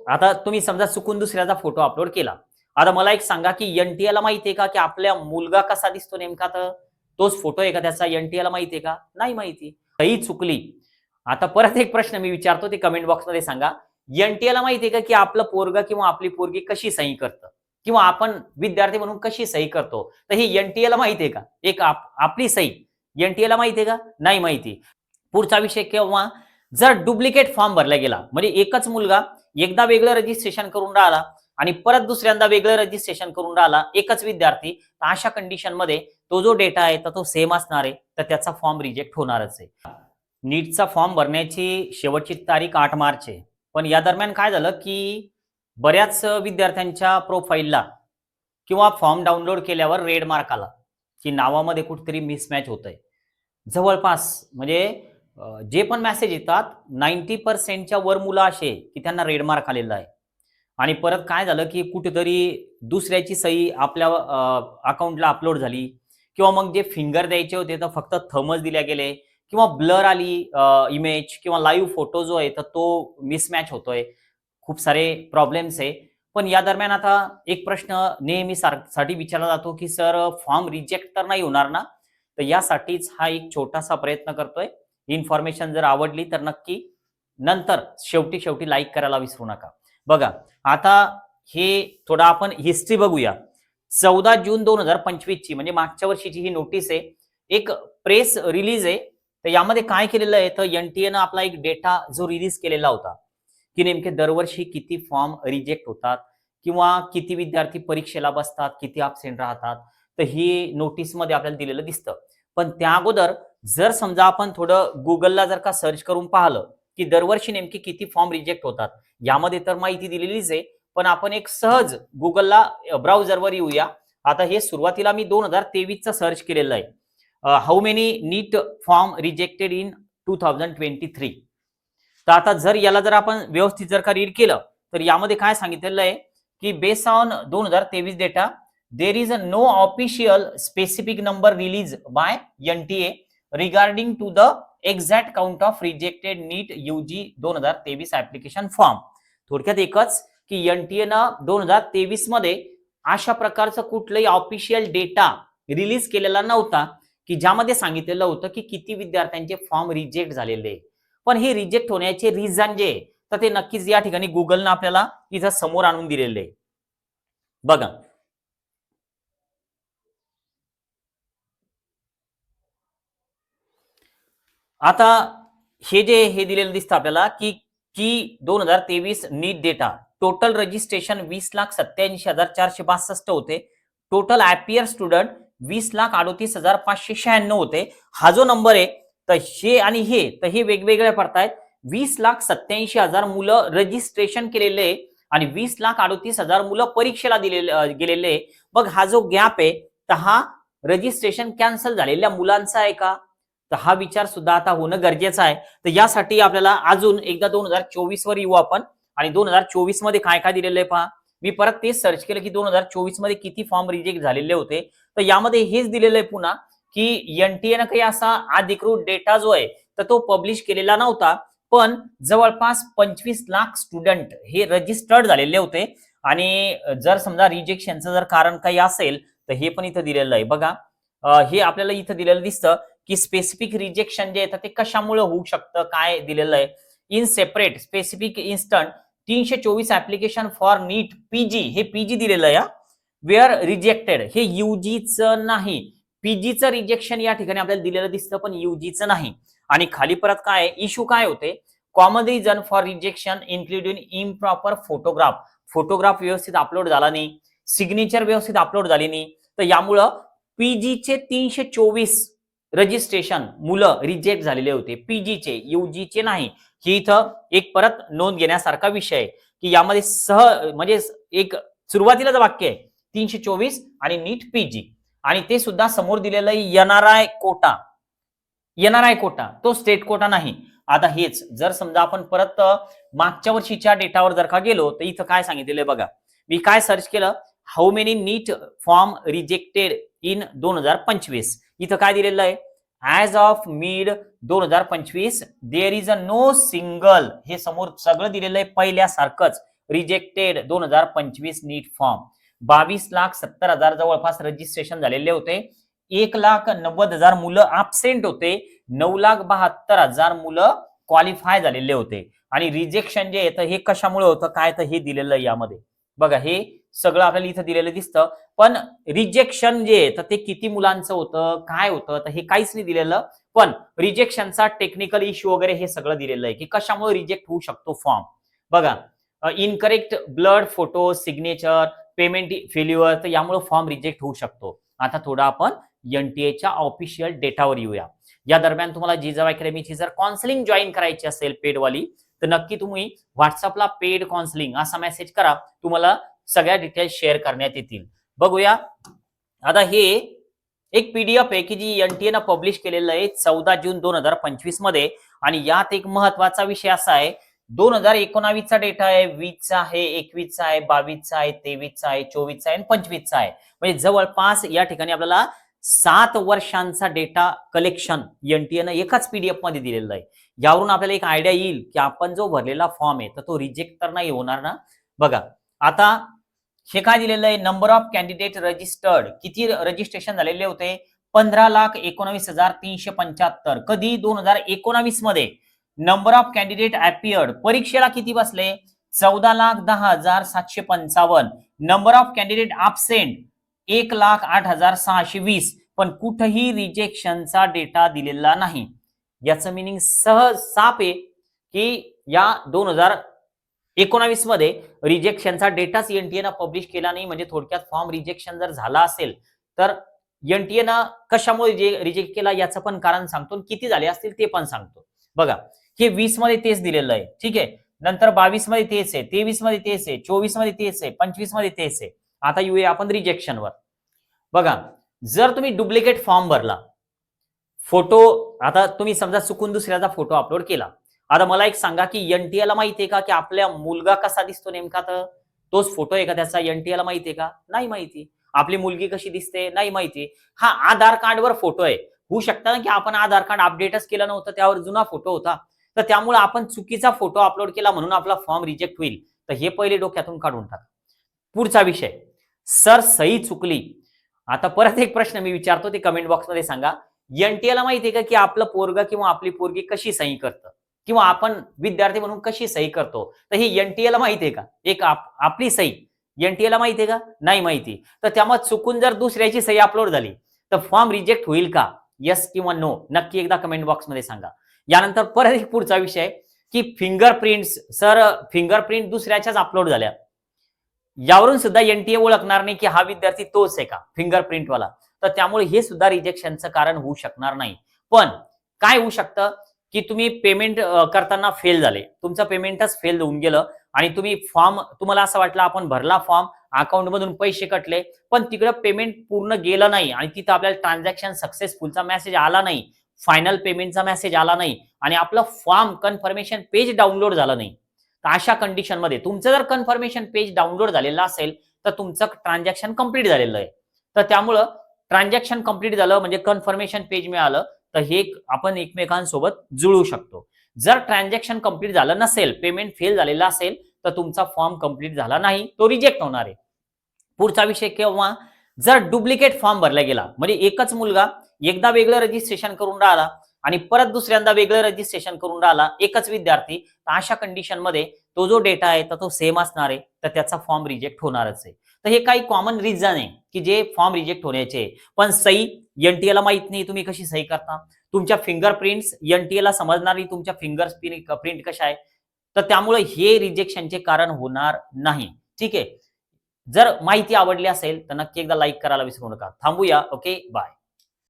आता तुम्ही समजा चुकून दुसऱ्याचा फोटो अपलोड केला. आता मला एक सांगा, की एन-टी-एला माहिती आहे का, की आपल्या मुलगा कसा दिसतो नेमका तर? तोच फोटो आहे का त्याचा? एन-टी-एला माहिती आहे का? नाही माहिती. सही चुकली. आता परत एक प्रश्न मी विचारतो ते कमेंट बॉक्समध्ये सांगा. एन-टी-एला माहिती आहे का, की आपलं पोरगं किंवा आपली पोरगी कशी सही करतं? किंवा आपण विद्यार्थी म्हणून कशी सही करतो? तर हे एन-टी-एला माहिती आहे का? एक आपली सही एन-टी-एला माहिती आहे का? नाही माहिती. पुढचा विषय किंवा जर डुप्लिकेट फॉर्म भरला गेला म्हणजे एकच मुलगा एकदा वेगळं रजिस्ट्रेशन करून राहिला आणि परत दुसऱ्यांदा वेगळं रजिस्ट्रेशन करून राहिला एकच विद्यार्थी, तर अशा कंडिशनमध्ये तो जो डेटा आहे तर तो सेम असणार आहे, तर त्याचा फॉर्म रिजेक्ट होणारच आहे. नीटचा फॉर्म भरण्याची शेवटची तारीख 8 मार्च आहे. पण या दरम्यान काय झालं, की बऱ्याच विद्यार्थ्यांच्या प्रोफाईलला किंवा फॉर्म डाउनलोड केल्यावर रेड मार्क आला, की नावामध्ये कुठेतरी मिसमॅच होतंय. जवळपास म्हणजे जे पण मेसेज येतात 90% वर मुलं असे आहे, की त्यांना रेड मार्क आलेला आहे. आणि परत काय झालं, की कुठेतरी दुसऱ्याची सही आपल्या अकाउंटला अपलोड झाली किंवा मग जे फिंगर द्यायचे होते तर फक्त थंबच दिल्या गेले किंवा ब्लर आली इमेज किंवा लाईव्ह फोटो जो आहे तर तो मिसमॅच होतोय. खूप सारे प्रॉब्लेम्स आहे. पण या दरम्यान आता एक प्रश्न नेहमी साठी विचारला जातो, की "सर फॉर्म रिजेक्ट तर नाही होणार ना?" तर यासाठीच हा एक छोटासा प्रयत्न करतोय. इन्फॉर्मेशन जर आवडली तर नक्की नंतर शेवटी लाईक करायला विसरू नका. बघा, आता हे थोडं आपण हिस्ट्री बघूया. 14 जून 2025 ची म्हणजे मागच्या वर्षीची ही नोटीस आहे. एक प्रेस रिलीज आहे. तर यामध्ये काय केलेलं आहे, तर एन-टी-एनं आपला एक डेटा जो रिलीज केलेला होता, की नेमके दरवर्षी किती फॉर्म रिजेक्ट होतात किंवा किती विद्यार्थी परीक्षेला बसतात, किती अब्सेंट राहतात. तर ही नोटीसमध्ये आपल्याला दिलेलं दिसतं. पण त्या अगोदर जर समजा आपण थोडं Googleला जर का सर्च करून पाहिलं, की दरवर्षी नेमके किती फॉर्म रिजेक्ट होतात. यामध्ये तर माहिती दिलेलीच आहे. पण आपण एक सहज Googleला ब्राउझरवर येऊया. आता हे सुरुवातीला मी 2023 चं सर्च केलेलं आहे. How many NEET form rejected in 2023. तर आता जर याला जर आपण व्यवस्थित जर का रीड केलं, तर यामध्ये काय सांगितलेलं आहे, की based on 2023 data, there is no official specific number release by NTA regarding to the exact count of rejected NEET UG 2023 application form. थोडक्यात एकच, की एन-टी-एनं 2023 मध्ये अशा प्रकारचं कुठलंही ऑफिशियल डेटा रिलीज केलेला नव्हता, की ज्यामध्ये सांगितलेलं होतं, की किती विद्यार्थ्यांचे फॉर्म रिजेक्ट झालेले. पण हे रिजेक्ट होण्याचे रिझन जे आहे, तर ते नक्कीच या ठिकाणी Googleनं आपल्याला इथं समोर आणून दिलेले आहे. बघा. आता हे दिलेलं दिसतं आपल्याला, की 2023 नीट डेटा टोटल रजिस्ट्रेशन 20,87,462 होते. टोटल ॲपियर स्टुडंट 20,38,596 होते. हा जो नंबर आहे, तर हे आणि तर हे वेगवेगळे पडतायत. 20,87,000 मुलं रजिस्ट्रेशन केलेले आणि 20,38,000 मुलं परीक्षेला गेलेले. मग हा जो गॅप आहे, तर हा रजिस्ट्रेशन कॅन्सल झालेल्या मुलांचा आहे का? तर हा विचार सुद्धा आता होणं गरजेचं आहे. तर यासाठी आपल्याला अजून एकदा 2024 वर येऊ आपण आणि 2024 मध्ये काय-काय दिलेलं आहे पहा. मी परत तेच सर्च केलं, की 2024 मध्ये किती फॉर्म रिजेक्ट झालेले होते. तर यामध्ये हेच दिलेलं आहे पुन्हा, की एन-टी-एनं काही असा अधिकृत डेटा जो आहे, तर तो पब्लिश केलेला नव्हता. पण जवळपास 25 लाख स्टुडंट हे रजिस्टर्ड झालेले होते आणि जर समजा रिजेक्शनचं जर कारण काही असेल, तर हे पण इथं दिलेलं आहे. बघा, हे आपल्याला इथं दिलेलं दिसतं, की स्पेसिफिक रिजेक्शन जे आहे ते कशामुळे होऊ शकतं, काय दिलेलं आहे. In separate specific instant 324 application for NEET PG, हे पीजी दिलेलं आहे. वेअर रिजेक्टेड, हे यूजीचं नाही. पीजीचं रिजेक्शन या ठिकाणी आपल्याला दिलेलं दिसतं, पण यूजीचं नाही. आणि खाली परत काय इश्यू काय होते, common reason for rejection including improper photograph. Photograph व्यवस्थित अपलोड झाला नाही, सिग्नेचर व्यवस्थित अपलोड झाली नाही. तर यामुळं पीजीचे 324 रजिस्ट्रेशन मुलं रिजेक्ट झालेले होते. पीजीचे, यूजीचे नाही. ही इथं एक परत नोंद घेण्यासारखा विषय आहे, की यामध्ये म्हणजे एक सुरुवातीलाच वाक्य आहे 324 आणि नीट पीजी आणि ते सुद्धा समोर दिलेलं आहे एनआरआय कोटा. एनआरआय कोटा, तो स्टेट कोटा नाही. आता हेच जर समजा आपण परत मागच्या वर्षीच्या डेटावर जर का गेलो, तर इथं काय सांगितलेलं आहे बघा. मी काय सर्च केलं, how many NEET form rejected in 2025. इथं काय दिलेलं आहे, as of mid 2025 there is a no single, हे समोर सगळं दिलेलं आहे पहिल्यासारखंच. रिजेक्टेड 2025 नीट फॉर्म. 22,70,000 जवळपास रजिस्ट्रेशन झालेले होते. 1,90,000 मुलं ॲबसेंट होते. 9,72,000 मुलं क्वालिफाय झालेले होते. आणि रिजेक्शन जे येतं हे कशामुळे होतं काय तर हे दिलेलं यामध्ये बघा. हे सगळं आपल्याला इथं दिलेलं दिसतं. पण रिजेक्शन जे आहे तर ते किती मुलांचं होतं काय होतं तर हे काहीच नाही दिलेलं. पण रिजेक्शनचा टेक्निकल इश्यू वगैरे हे सगळं दिलेलं आहे की कशामुळे रिजेक्ट होऊ शकतो फॉर्म. बघा, incorrect blood photo signature payment failure तर यामुळे फॉर्म रिजेक्ट होऊ शकतो. आता थोडं आपण एनटीएच्या ऑफिशियल डेटावर येऊया. या दरम्यान तुम्हाला जिजाऊ अकॅडमीची जर काउन्सिलिंग जॉईन करायची असेल पेडवाली तर नक्की तुम्ही व्हॉट्सअपला पेड काउन्सिलिंग असा मेसेज करा. तुम्हाला सगळ्या डिटेल्स शेअर करण्यात येतील. बघूया आता हे एक पीडीएफ आहे की जी एनटीएनं पब्लिश केलेलं आहे 14 जून 2025 मध्ये. आणि यात एक महत्वाचा विषय असा आहे 2019 चा डेटा आहे, 20 चा आहे, 21 चा आहे, 22 चा आहे, 23 चा आहे, 24 चा आहे आणि 25 चा आहे. म्हणजे जवळपास या ठिकाणी आपल्याला 7 वर्षांचा डेटा कलेक्शन एनटीएनं एकाच पीडीएफ मध्ये दिलेलं आहे. यावरून आपल्याला एक आयडिया येईल की आपण जो भरलेला फॉर्म आहे तर तो रिजेक्ट तर नाही होणार ना. बघा आता हे काय दिलेलं आहे नंबर ऑफ कॅन्डिडेट रजिस्टर्ड किती रजिस्ट्रेशन झालेले होते 15,19,375. कधी 2019 मध्ये. नंबर ऑफ कॅन्डिडेट अपीयर्ड परीक्षेला किती बसले 14,10,755. Number of candidate absent 1,08,620. पण कुठेही रिजेक्शनचा डेटा दिलेला नाही. याचं मिनिंग सहज साफ आहे की या 2019 मध्ये रिजेक्शनचा डेटाच एनटीएनं पब्लिश केला नाही. म्हणजे थोडक्यात फॉर्म रिजेक्शन जर झाला असेल तर एनटीएनं कशामुळे रिजेक्ट केला याचं पण कारण सांगतो, किती झाले असतील ते पण सांगतो. बघा हे 20 मध्ये तेच दिलेलं आहे, ठीक आहे. नंतर 22 मध्ये तेच आहे, 23 मध्ये तेच आहे, 24 मध्ये तेच आहे, 25 मध्ये तेच आहे. आता येऊया आपण रिजेक्शनवर. बघा जर तुम्ही डुप्लिकेट फॉर्म भरला फोटो, आता तुम्ही समजा चुकून दुसऱ्याचा फोटो अपलोड केला. आता मला एक सांगा की एनटीएला माहिती आहे का की आपल्या मुलगा कसा दिसतो नेमका तर तोच फोटो आहे का त्याचा एनटीएला माहिती आहे का नाही माहिती. आपली मुलगी कशी दिसते नाही माहिती. हा आधार कार्डवर फोटो आहे. होऊ शकतं ना की आपण आधार कार्ड अपडेटच केलं नव्हतं त्यावर जुना फोटो होता तर त्यामुळे आपण चुकीचा फोटो अपलोड केला म्हणून आपला फॉर्म रिजेक्ट होईल. तर हे पहिले डोक्यातून काढून टाका. पुढचा विषय सर सही चुकली. आता परत एक प्रश्न मी विचारतो ते कमेंट बॉक्समध्ये सांगा. एनटीएला माहिती आहे का की आपलं पोरगा किंवा आपली पोरगी कशी सही करतं किंवा आपण विद्यार्थी म्हणून कशी सही करतो तर ही एनटीएला माहिती आहे का. एक आपली सही एनटीएला माहिती आहे का नाही माहिती. तर त्यामुळे चुकून जर दुसऱ्याची सही अपलोड झाली तर फॉर्म रिजेक्ट होईल का येस किंवा नो नक्की एकदा कमेंट बॉक्समध्ये सांगा. यानंतर परत एक पुढचा विषय की फिंगरप्रिंट्स सर फिंगरप्रिंट दुसऱ्याच्याच अपलोड झाल्या. यावरून सुद्धा एनटीए ओळखणार नाही की हा विद्यार्थी तोच आहे का फिंगरप्रिंटवाला. तर त्यामुळे हे सुद्धा रिजेक्शनचं कारण होऊ शकणार नाही. पण काय होऊ शकतं की तुम्ही पेमेंट करताना फेल झाले, तुमचं पेमेंटच फेल होऊन गेलं आणि तुम्ही फॉर्म तुम्हाला असं वाटलं आपण भरला फॉर्म अकाउंट मधून पैसे कटले पण तिकडे पेमेंट पूर्ण गेलं नाही आणि तिथं आपल्याला ट्रान्झॅक्शन सक्सेसफुलचा मेसेज आला नाही, फायनल पेमेंटचा मेसेज आला नाही आणि आपलं फॉर्म कन्फर्मेशन पेज डाउनलोड झालं नाही. तर अशा कंडिशन मध्ये तुमचं जर कन्फर्मेशन पेज डाउनलोड झालेलं असेल तर तुमचं ट्रान्झॅक्शन कंप्लीट झालेलं आहे. तर त्यामुळं ट्रान्झॅक्शन कंप्लीट झालं म्हणजे कन्फर्मेशन पेज मिळालं तर हे आपण एकमेकांसोबत जुळू शकतो. जर ट्रान्झॅक्शन कंप्लीट झालं नसेल पेमेंट फेल झालेला असेल तर तुमचा फॉर्म कंप्लीट झाला नाही तो रिजेक्ट होणार आहे. पुढचा विषय केव्हा जर डुप्लिकेट फॉर्म भरला गेला म्हणजे एकच मुलगा एकदा वेगळं रजिस्ट्रेशन करून राहिला आणि परत दुसऱ्यांदा वेगळं रजिस्ट्रेशन करून राहिला एकच विद्यार्थी तर अशा कंडिशन मध्ये तो जो डेटा आहे तर तो सेम असणार आहे तर त्याचा फॉर्म रिजेक्ट होणारच आहे. तर हे काही कॉमन रिझन आहे की जे फॉर्म रिजेक्ट होण्याचे. पण सही एनटीएला माहित नाही तुम्ही कशी सही करता. तुमच्या फिंगरप्रिंट्स एनटीएला समजणार नाही तुमच्या फिंगर प्रिंट कशा आहे. तर त्यामुळे हे रिजेक्शनचे कारण होणार नाही. ठीक आहे. जर माहिती आवडली असेल तर नक्की एकदा लाईक करायला विसरू नका. थांबूया. Okay bye.